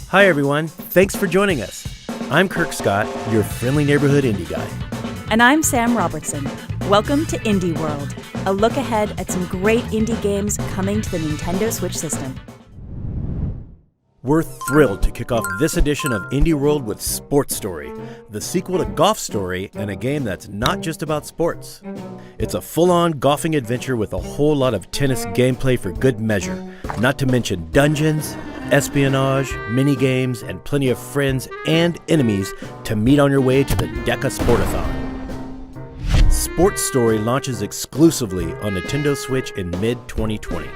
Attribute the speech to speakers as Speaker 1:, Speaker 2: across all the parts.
Speaker 1: Hi everyone, thanks for joining us. I'm Kirk Scott, your friendly neighborhood indie guy.
Speaker 2: And I'm Sam Robertson. Welcome to Indie World, a look ahead at some great indie games coming to the Nintendo Switch system.
Speaker 1: We're thrilled to kick off this edition of Indie World with Sports Story, the sequel to Golf Story and a game that's not just about sports. It's a full-on golfing adventure with a whole lot of tennis gameplay for good measure, not to mention dungeons, espionage, mini-games, and plenty of friends and enemies to meet on your way to the Deca Sportathon. Sports Story launches exclusively on Nintendo Switch in mid-2020.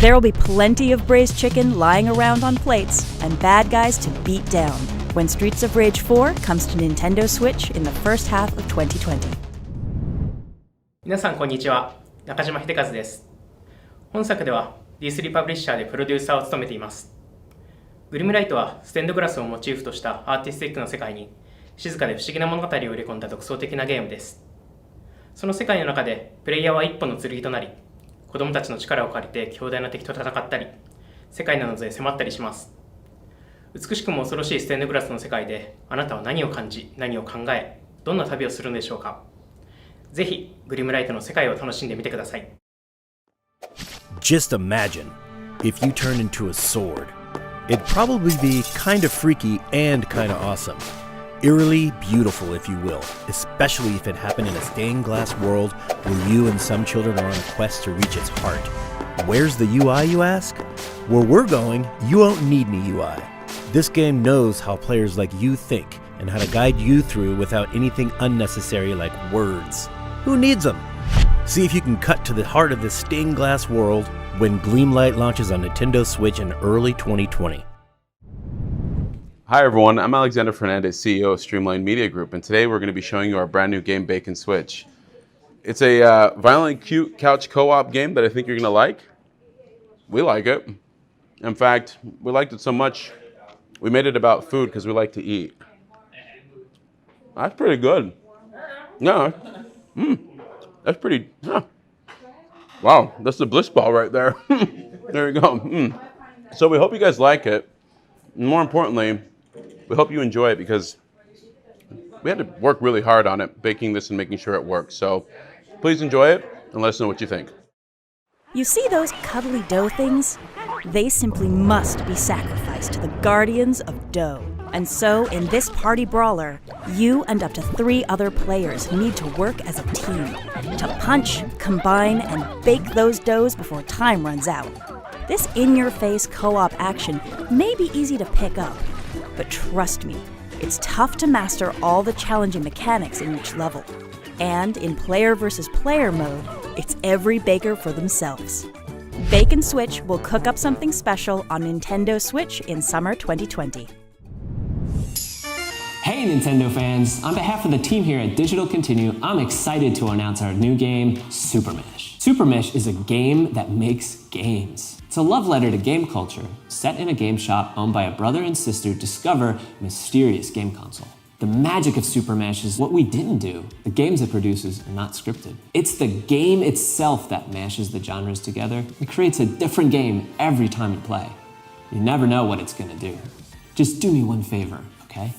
Speaker 2: There will be plenty of braised chicken lying around on plates and bad guys to beat down when Streets of Rage 4 comes to Nintendo Switch in the first half of 2020.
Speaker 3: 皆さんこんにちは、中島秀和です。本作では D3 パブリッシャーでプロデューサーを務めています。グリムライトはステンドグラスをモチーフとしたアーティスティックな世界に静かで不思議な物語を入れ込んだ独創的なゲームです。その世界の中でプレイヤーは一本の剣となり、子供たちの力を借りて強大な敵と戦ったり、世界の望へ迫ったりします。美しくも恐ろしいステンドグラスの世界で、あなたは何を感じ、何を考え、どんな旅をするのでしょうか。ぜひ、グリムライトの世界を楽しんでみてください。
Speaker 1: Just imagine if you turned into a sword. It'd probably be kind of freaky and kind of awesome. Eerily beautiful, if you will, especially if it happened in a stained glass world where you and some children are on a quest to reach its heart. Where's the UI, you ask? Where we're going, you won't need any UI. This game knows how players like you think and how to guide you through without anything unnecessary like words. Who needs them? See if you can cut to the heart of this stained glass world when Gleamlight launches on Nintendo Switch in early 2020.
Speaker 4: Hi everyone, I'm Alexander Fernandez, CEO of Streamline Media Group, and today we're going to be showing you our brand new game, Bacon Switch. It's a violently cute couch co-op game that I think you're going to like. We like it. In fact, we liked it so much, we made it about food because we like to eat. That's pretty good. Yeah. That's pretty, wow, that's the bliss ball right there. There you go. So we hope you guys like it. And more importantly, we hope you enjoy it because we had to work really hard on it, baking this and making sure it works. So please enjoy it and let us know what you think.
Speaker 2: You see those cuddly dough things? They simply must be sacrificed to the guardians of dough. And so, in this party brawler, you and up to 3 other players need to work as a team to punch, combine, and bake those doughs before time runs out. This in-your-face co-op action may be easy to pick up, but trust me, it's tough to master all the challenging mechanics in each level. And in player versus player mode, it's every baker for themselves. Bacon Switch will cook up something special on Nintendo Switch in summer 2020.
Speaker 5: Hey Nintendo fans! On behalf of the team here at Digital Continue, I'm excited to announce our new game, Super Mesh. Super Mesh is a game that makes games. It's a love letter to game culture, set in a game shop owned by a brother and sister discover a mysterious game console. The magic of Super Mesh is what we didn't do. The games it produces are not scripted. It's the game itself that mashes the genres together and creates a different game every time you play. You never know what it's gonna do. Just do me one favor, okay?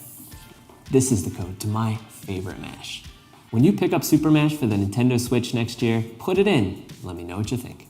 Speaker 5: This is the code to my favorite mash. When you pick up Super Mesh for the Nintendo Switch next year, put it in and let me know what you think.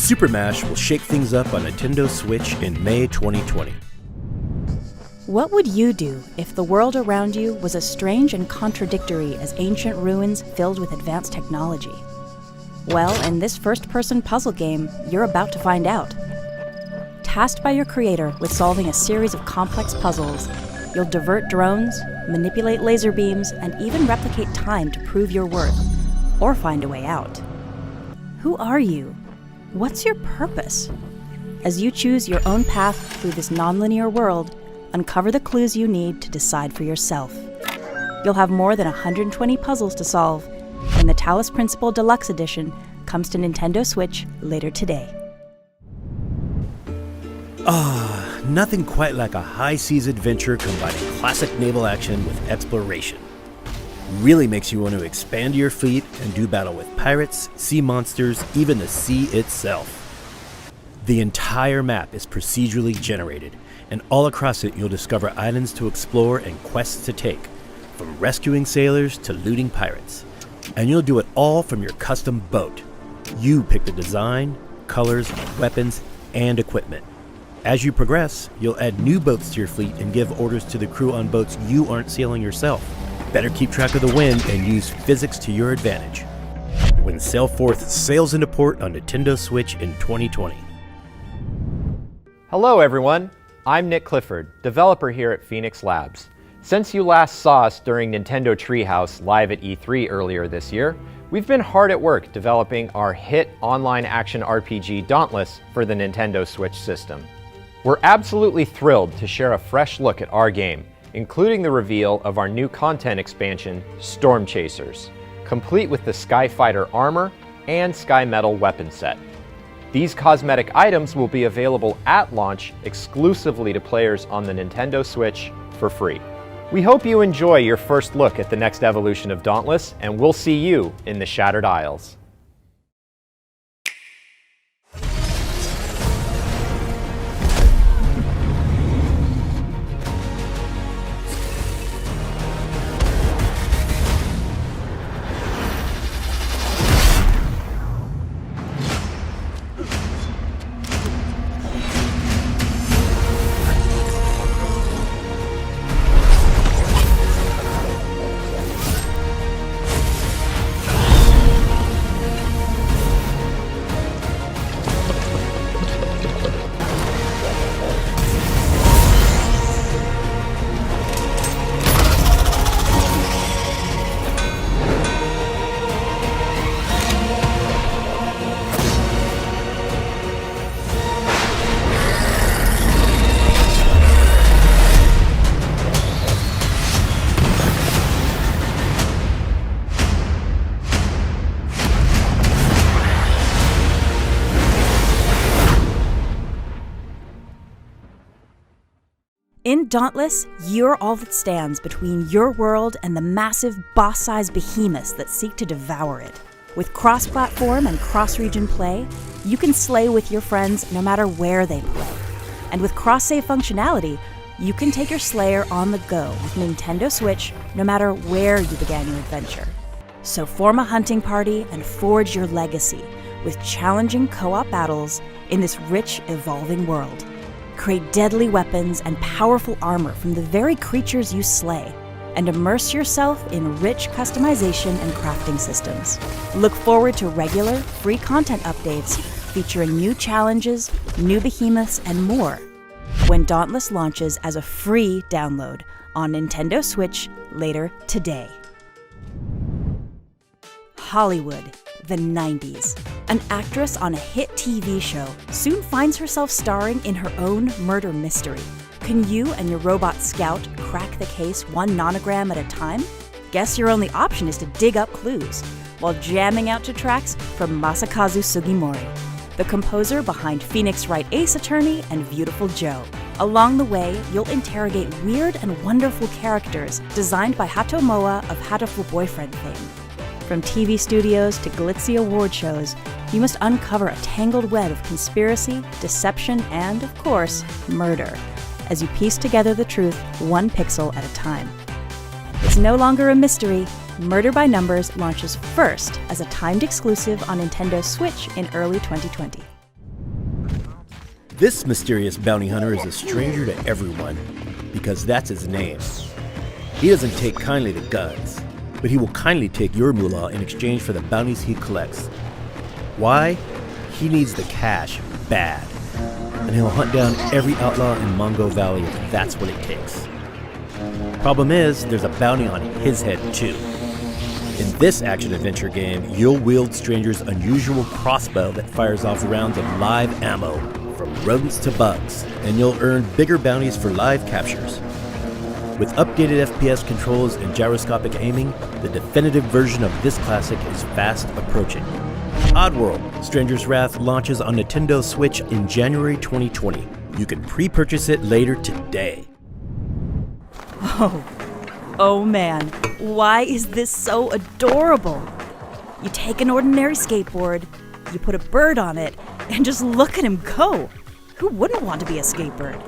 Speaker 1: Super Mash will shake things up on Nintendo Switch in May 2020.
Speaker 2: What would you do if the world around you was as strange and contradictory as ancient ruins filled with advanced technology? Well, in this first-person puzzle game, you're about to find out. Tasked by your creator with solving a series of complex puzzles, you'll divert drones, manipulate laser beams, and even replicate time to prove your worth, or find a way out. Who are you? What's your purpose? As you choose your own path through this nonlinear world, uncover the clues you need to decide for yourself. You'll have more than 120 puzzles to solve, and the Talos Principle Deluxe Edition comes to Nintendo Switch later today.
Speaker 1: Nothing quite like a high-seas adventure combining classic naval action with exploration. Really makes you want to expand your fleet and do battle with pirates, sea monsters, even the sea itself. The entire map is procedurally generated, and all across it you'll discover islands to explore and quests to take, from rescuing sailors to looting pirates. And you'll do it all from your custom boat. You pick the design, colors, weapons, and equipment. As you progress, you'll add new boats to your fleet and give orders to the crew on boats you aren't sailing yourself. Better keep track of the wind and use physics to your advantage. When Sailforth sails into port on Nintendo Switch in 2020.
Speaker 6: Hello everyone, I'm Nick Clifford, developer here at Phoenix Labs. Since you last saw us during Nintendo Treehouse live at E3 earlier this year, we've been hard at work developing our hit online action RPG Dauntless for the Nintendo Switch system. We're absolutely thrilled to share a fresh look at our game, including the reveal of our new content expansion, Storm Chasers, complete with the Skyfighter armor and Sky Metal weapon set. These cosmetic items will be available at launch exclusively to players on the Nintendo Switch for free. We hope you enjoy your first look at the next evolution of Dauntless, and we'll see you in the Shattered Isles.
Speaker 2: In Dauntless, you're all that stands between your world and the massive, boss-sized behemoths that seek to devour it. With cross-platform and cross-region play, you can slay with your friends no matter where they play. And with cross-save functionality, you can take your slayer on the go with Nintendo Switch no matter where you began your adventure. So form a hunting party and forge your legacy with challenging co-op battles in this rich, evolving world. Create deadly weapons and powerful armor from the very creatures you slay, and immerse yourself in rich customization and crafting systems. Look forward to regular, free content updates featuring new challenges, new behemoths, and more when Dauntless launches as a free download on Nintendo Switch later today. Hollywood, the 90s. An actress on a hit TV show soon finds herself starring in her own murder mystery. Can you and your robot scout crack the case one nonogram at a time? Guess your only option is to dig up clues while jamming out to tracks from Masakazu Sugimori, the composer behind Phoenix Wright Ace Attorney and Beautiful Joe. Along the way, you'll interrogate weird and wonderful characters designed by Hato Moa of Hatoful Boyfriend fame. From TV studios to glitzy award shows, you must uncover a tangled web of conspiracy, deception, and, of course, murder, as you piece together the truth one pixel at a time. It's no longer a mystery. Murder by Numbers launches first as a timed exclusive on Nintendo Switch in early 2020.
Speaker 1: This mysterious bounty hunter is a stranger to everyone because that's his name. He doesn't take kindly to guns, but he will kindly take your moolah in exchange for the bounties he collects. Why? He needs the cash bad, and he'll hunt down every outlaw in Mongo Valley if that's what it takes. Problem is, there's a bounty on his head too. In this action-adventure game, you'll wield Stranger's unusual crossbow that fires off rounds of live ammo, from rodents to bugs, and you'll earn bigger bounties for live captures. With updated FPS controls and gyroscopic aiming, the definitive version of this classic is fast approaching. Oddworld: Stranger's Wrath launches on Nintendo Switch in January 2020. You can pre-purchase it later today.
Speaker 2: Oh man, why is this so adorable? You take an ordinary skateboard, you put a bird on it, and just look at him go. Who wouldn't want to be a skatebird?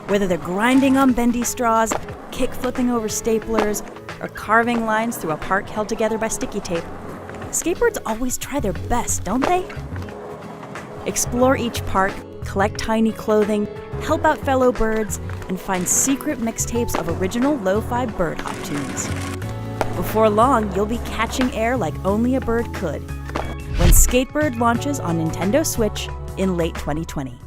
Speaker 2: Whether they're grinding on bendy straws, kick-flipping over staplers, or carving lines through a park held together by sticky tape, skateboards always try their best, don't they? Explore each park, collect tiny clothing, help out fellow birds, and find secret mixtapes of original lo-fi bird hop tunes. Before long, you'll be catching air like only a bird could, when Skatebird launches on Nintendo Switch in late 2020.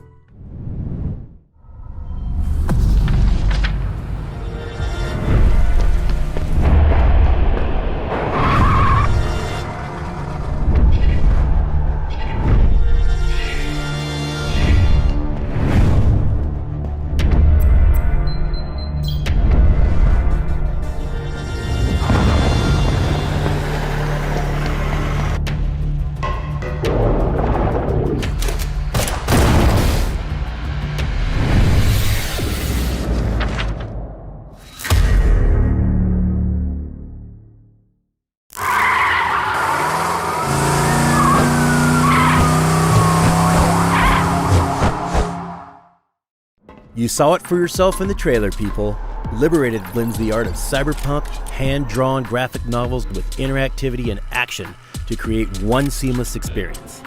Speaker 1: You saw it for yourself in the trailer, people. Liberated blends the art of cyberpunk, hand-drawn graphic novels with interactivity and action to create one seamless experience.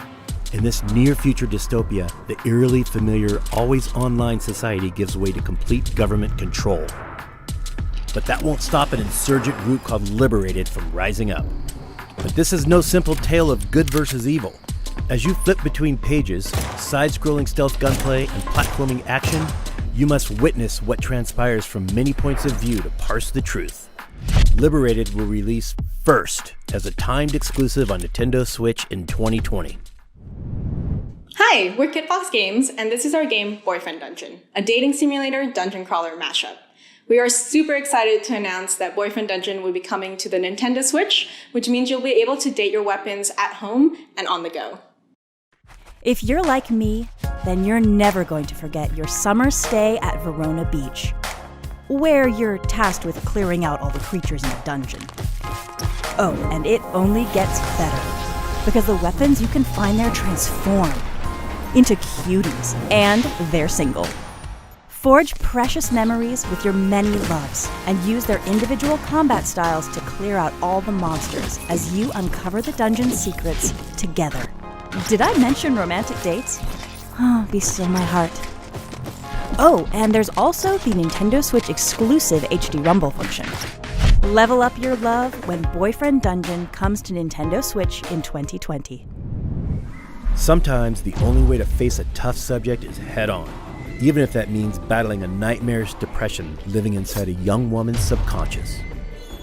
Speaker 1: In this near-future dystopia, the eerily familiar, always-online society gives way to complete government control. But that won't stop an insurgent group called Liberated from rising up. But this is no simple tale of good versus evil. As you flip between pages, side-scrolling stealth gunplay, and platforming action, you must witness what transpires from many points of view to parse the truth. Liberated will release first as a timed exclusive on Nintendo Switch in 2020.
Speaker 7: Hi, we're Kit Fox Games, and this is our game Boyfriend Dungeon, a dating simulator dungeon crawler mashup. We are super excited to announce that Boyfriend Dungeon will be coming to the Nintendo Switch, which means you'll be able to date your weapons at home and on the go.
Speaker 2: If you're like me, then you're never going to forget your summer stay at Verona Beach, where you're tasked with clearing out all the creatures in the dungeon. Oh, and it only gets better, because the weapons you can find there transform into cuties, and they're single. Forge precious memories with your many loves, and use their individual combat styles to clear out all the monsters as you uncover the dungeon's secrets together. Did I mention romantic dates? Oh, be still my heart. Oh, and there's also the Nintendo Switch exclusive HD Rumble function. Level up your love when Boyfriend Dungeon comes to Nintendo Switch in 2020.
Speaker 1: Sometimes the only way to face a tough subject is head-on, even if that means battling a nightmarish depression living inside a young woman's subconscious.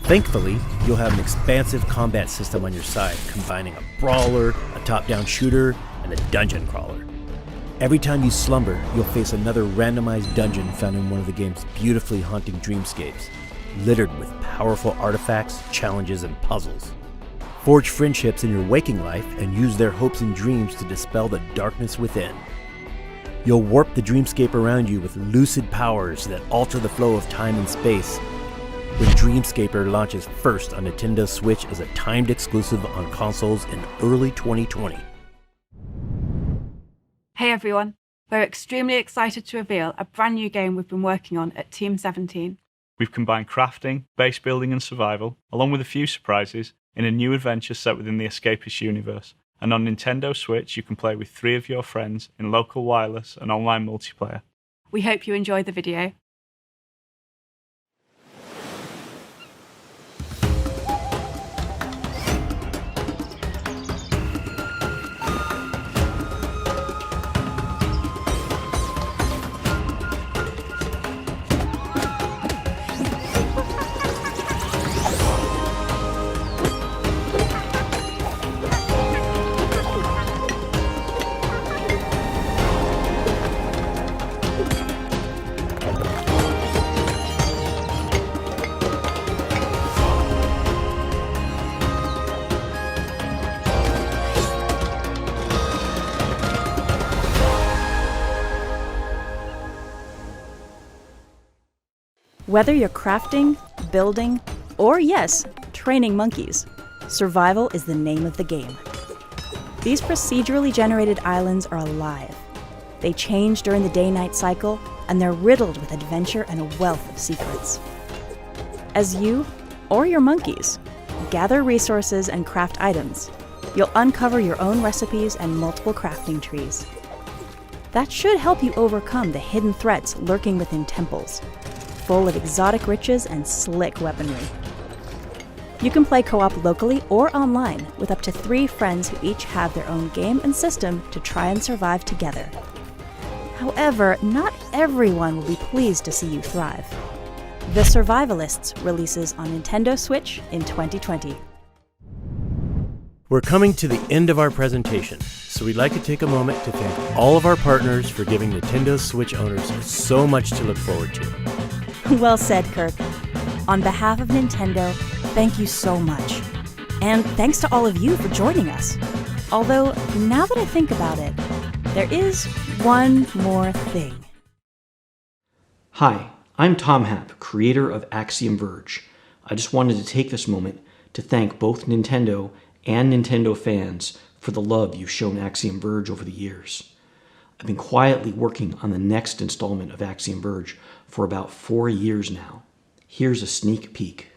Speaker 1: Thankfully, you'll have an expansive combat system on your side, combining a brawler, a top-down shooter, and a dungeon crawler. Every time you slumber, you'll face another randomized dungeon found in one of the game's beautifully haunting dreamscapes, littered with powerful artifacts, challenges, and puzzles. Forge friendships in your waking life and use their hopes and dreams to dispel the darkness within. You'll warp the dreamscape around you with lucid powers that alter the flow of time and space, when Dreamscaper launches first on Nintendo Switch as a timed exclusive on consoles in early 2020.
Speaker 8: Hey everyone, we're extremely excited to reveal a brand new game we've been working on at Team 17.
Speaker 9: We've combined crafting, base building and survival, along with a few surprises, in a new adventure set within the Escapist universe. And on Nintendo Switch, you can play with 3 of your friends in local wireless and online multiplayer.
Speaker 8: We hope you enjoy the video.
Speaker 2: Whether you're crafting, building, or yes, training monkeys, survival is the name of the game. These procedurally generated islands are alive. They change during the day-night cycle, and they're riddled with adventure and a wealth of secrets. As you, or your monkeys, gather resources and craft items, you'll uncover your own recipes and multiple crafting trees. That should help you overcome the hidden threats lurking within temples, full of exotic riches and slick weaponry. You can play co-op locally or online with up to 3 friends who each have their own game and system to try and survive together. However, not everyone will be pleased to see you thrive. The Survivalists releases on Nintendo Switch in 2020.
Speaker 1: We're coming to the end of our presentation, so we'd like to take a moment to thank all of our partners for giving Nintendo Switch owners so much to look forward to.
Speaker 2: Well said, Kirk. On behalf of Nintendo, thank you so much. And thanks to all of you for joining us. Although, now that I think about it, there is one more thing.
Speaker 10: Hi, I'm Tom Happ, creator of Axiom Verge. I just wanted to take this moment to thank both Nintendo and Nintendo fans for the love you've shown Axiom Verge over the years. I've been quietly working on the next installment of Axiom Verge for about 4 years now. Here's a sneak peek.